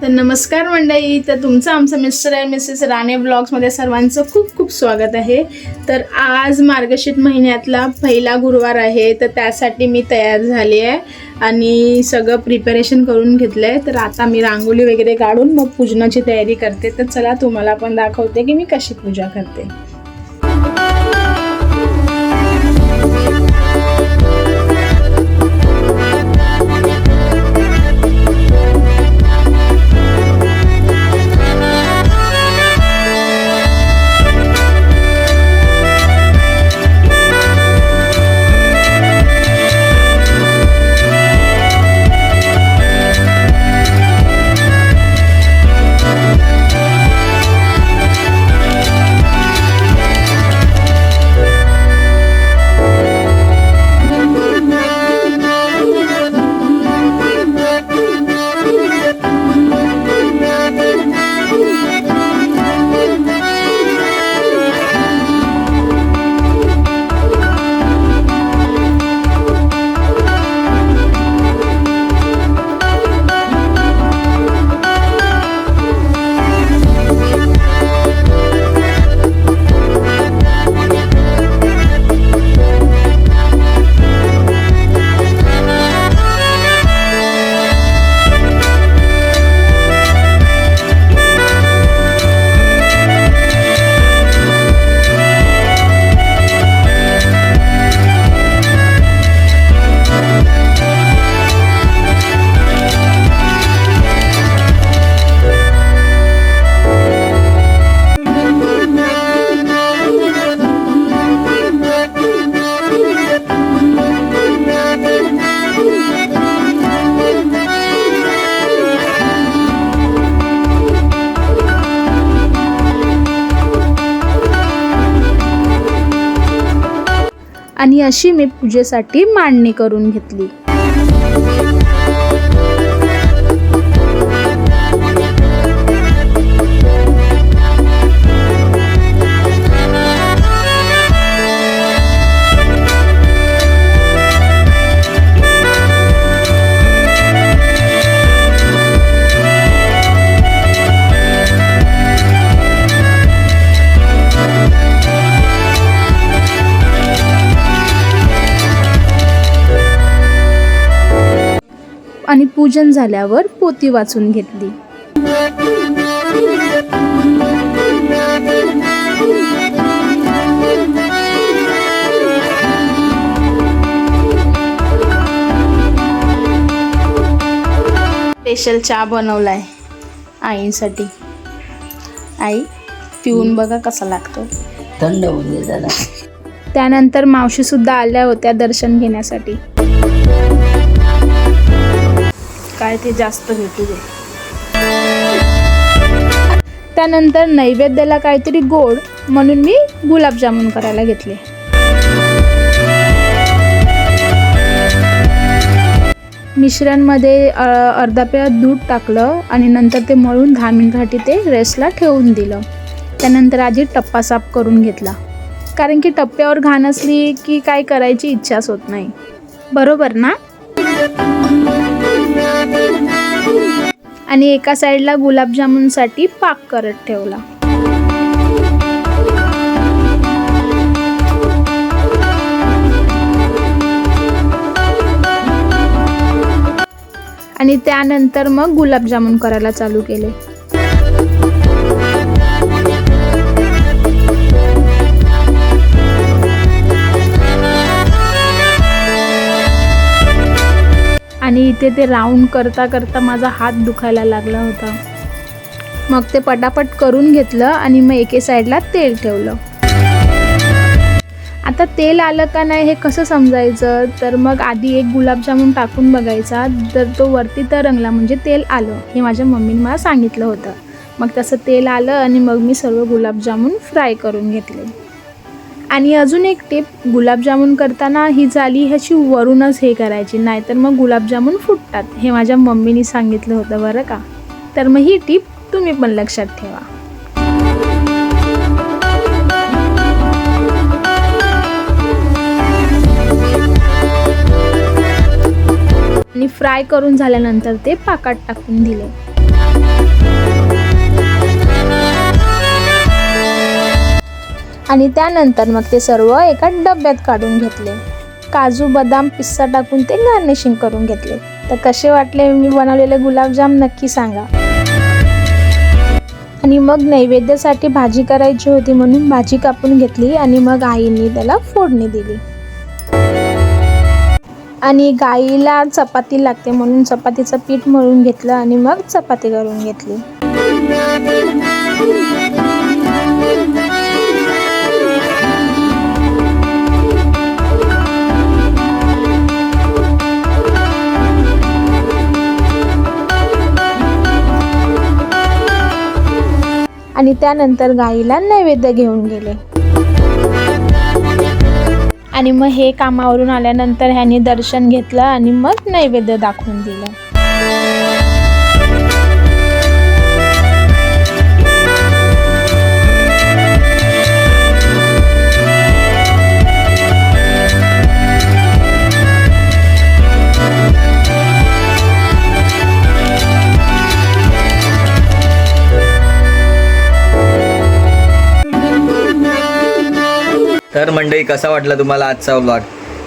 तर नमस्कार मंडळी, तर तुमचं आमचं मिस्टर आणि मिसेस राणे ब्लॉग्समध्ये सर्वांचं खूप खूप स्वागत आहे। तर आज मार्गशीर्ष महिन्यातला पहिला गुरुवार आहे, तर त्यासाठी मी तयार झाली आहे आणि सगळं प्रिपरेशन करून घेतलं आहे। तर आता मी रांगोळी वगैरे काढून मग पूजनाची तयारी करते। तर चला तुम्हाला पण दाखवते की मी कशी पूजा करते। आणि अशी मी पूजेसाठी मांडणी करून घेतली। आणि पूजन झाल्यावर पोथी वाचून घेतली। स्पेशल चहा बनवलाय आईंसाठी। आई पिऊन बघा कसा लागतो, थंड होऊ जरा। त्यानंतर मावशी सुद्धा आल्या होत्या दर्शन घेण्यासाठी। काय ते जास्त भेटू दे। त्यानंतर नैवेद्याला काहीतरी गोड म्हणून मी गुलाबजामुन करायला घेतले। मिश्रणमध्ये अर्धा पेला दूध टाकलं आणि नंतर ते मळून 10 मिनिटांसाठी ते रेस्टला ठेवून दिलं। त्यानंतर आधी टप्पा साफ करून घेतला, कारण की टप्प्यावर घाण असली की काय करायची इच्छाच होत नाही, बरोबर ना। आणि एका साईडला गुलाबजामुनसाठी पाक करत ठेवला। आणि त्यानंतर मग गुलाबजामुन करायला चालू केले। आणि इथे ते राऊंड करता करता माझा हात दुखायला लागला होता। मग ते पटापट करून घेतलं आणि मग एके साईडला तेल ठेवलं। आता तेल आलं का नाही हे कसं समजायचं, तर मग आधी एक गुलाबजामुन टाकून बघायचा, तर तो वरती तरंगला म्हणजे तेल आलं, हे माझ्या मम्मीने मला सांगितलं होतं। मग तसं तेल आलं आणि मग मी सर्व गुलाबजामुन फ्राय करून घेतले। आणि अजून एक टिप, गुलाबजामुन करताना ही जाळी ह्याची वरूनच हे करायची, नाहीतर मग गुलाबजामुन फुटतात, हे माझ्या मम्मीने सांगितलं होतं बरं का। तर मग ही टिप तुम्ही पण लक्षात ठेवा। आणि फ्राय करून झाल्यानंतर ते पाकात टाकून दिले। आणि त्यानंतर मग ते सर्व एका डब्यात काढून घेतले. काजू बदाम पिस्ता टाकून ते गार्निशिंग करून घेतले. तर कसे वाटले मी बनवलेले गुलाबजाम नक्की सांगा. आणि मग नैवेद्यासाठी भाजी करायची होती म्हणून भाजी कापून घेतली आणि मग आईने त्याला फोडणी दिली. आणि गाईला चपाती लागते म्हणून चपातीचं पीठ मळून घेतलं आणि मग चपाती करून घेतली. आणि त्यानंतर गाईला नैवेद्य घेऊन गेले. आणि मग हे कामावरून आल्यानंतर ह्याने दर्शन घेतलं आणि मग नैवेद्य दाखवून दिलं. तर मंडळी, कसा वाटला तुम्हाला आजचा व्लॉग?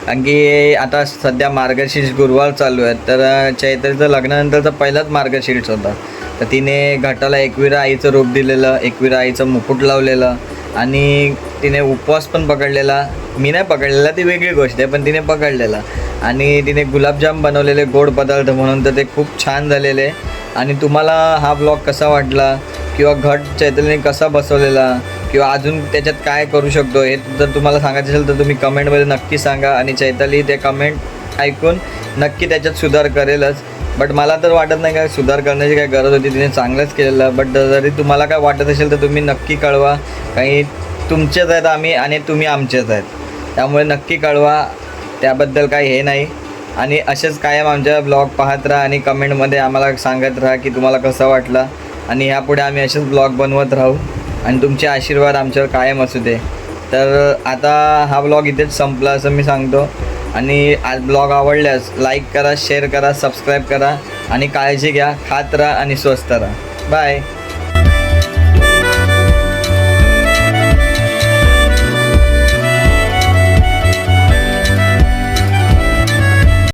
कारण की आता सध्या मार्गशीर्ष गुरुवार चालू आहे. तर चैत्रीचं लग्नानंतरचा पहिलाच मार्गशीर्ष होता. तर तिने घाटाला एकविरा आईचं रूप दिलेलं, एकविरा आईचं मुकुट लावलेलं आणि तिने उपवास पण पकडलेला. मी नाही पकडलेला, ती वेगळी गोष्ट आहे, पण तिने पकडलेला. आणि तिने गुलाबजाम बनवलेले गोड पदार्थ म्हणून, तर ते खूप छान झालेले. आणि तुम्हाला हा ब्लॉग कसा वाटला किंवा घट चैत्रीने कसा बसवलेला किंवा अजून त्याच्यात काय करू शकतो हे जर तुम्हाला सांगायचं असेल तर तुम्ही कमेंटमध्ये नक्की सांगा. आणि चैताली ते कमेंट ऐकून नक्की त्याच्यात सुधार करेलच. बट मला तर वाटत नाही काय सुधार करण्याची काय गरज होती, तिने चांगलंच केलेलं. बट जरी तुम्हाला काय वाटत असेल तर तुम्ही नक्की कळवा. काही तुमचेच आहेत आम्ही आणि तुम्ही आमचेच आहेत, त्यामुळे नक्की कळवा. त्याबद्दल काही हे नाही. आणि असेच कायम आमच्या ब्लॉग पाहत राहा आणि कमेंटमध्ये आम्हाला सांगत राहा की तुम्हाला कसं वाटलं. आणि ह्यापुढे आम्ही असेच ब्लॉग बनवत राहू आणि तुमचे आशीर्वाद आमच्यावर कायम असू दे. तर आता हा ब्लॉग इथेच संपला असं मी सांगतो. आणि आज ब्लॉग आवडल्यास लाईक करा, शेअर करा, सबस्क्राईब करा आणि काळजी घ्या. खात राहा आणि स्वस्त राहा. बाय.